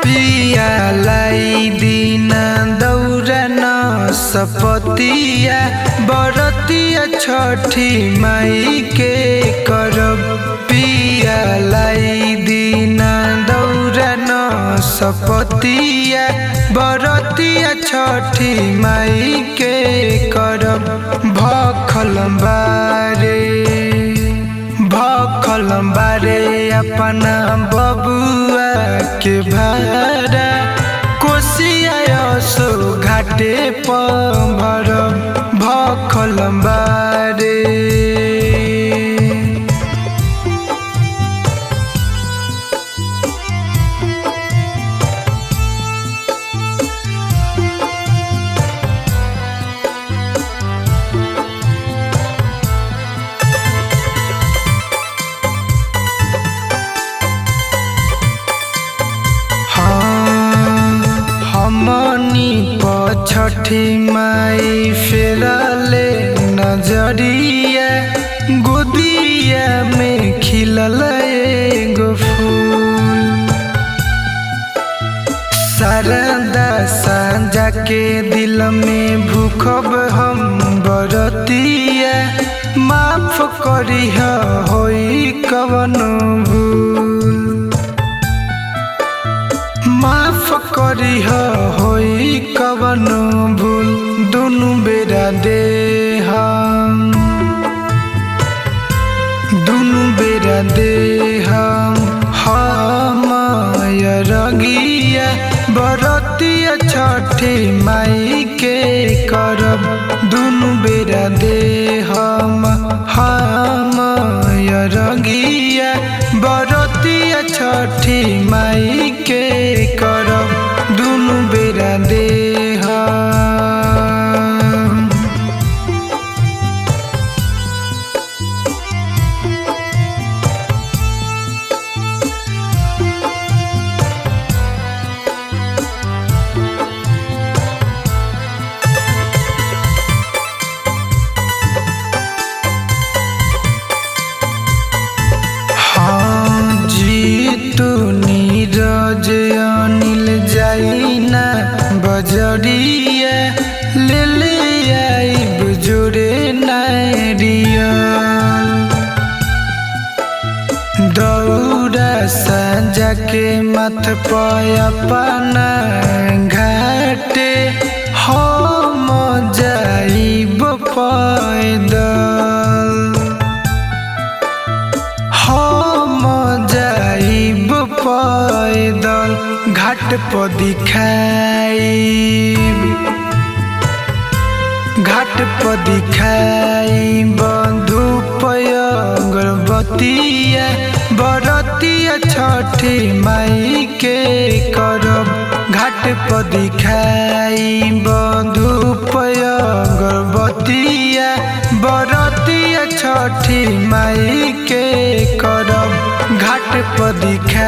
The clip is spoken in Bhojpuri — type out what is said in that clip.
पियालाई दिन दौरा न सपतिया बरतिया छठी माई के करब। पियालाई दिन दौरा न सपतिया बरतिया छठी माई के करब। भखल बारे अपना बबुआ के भाड़ा कोसिया सो घाटे पर भरब। भखल बारे हमनी छठी माई फेरले नजरिया गोदिया में खिलल एगो फूल। शारदा सांझा के दिल में भूखब हम बरतिया माफ करिह होई कवनो भूल। माफ करिह होई कवनो भूल दुनु बेरा देहम हम रगिया बरतिया छठी माई के करब। दुनु बेरा देहम हम रगिया बरतिया छठी माई के करब। दुनु बेरा देहम नीरज अनिल जाइना बजरिया ले ले आइब जोड़े नारियल। दौरा साझा के मथ पर अपना घाटे हम जाइब पैदल। हम जाइब पैदल घाट पर दिखाइब धूप अगरबत्तिया बरतिया छठी माई के करब। घाट पर दिखाइब धूप अगरबत्तिया बरतिया छठी माई के करब। घाट पर दिखाइब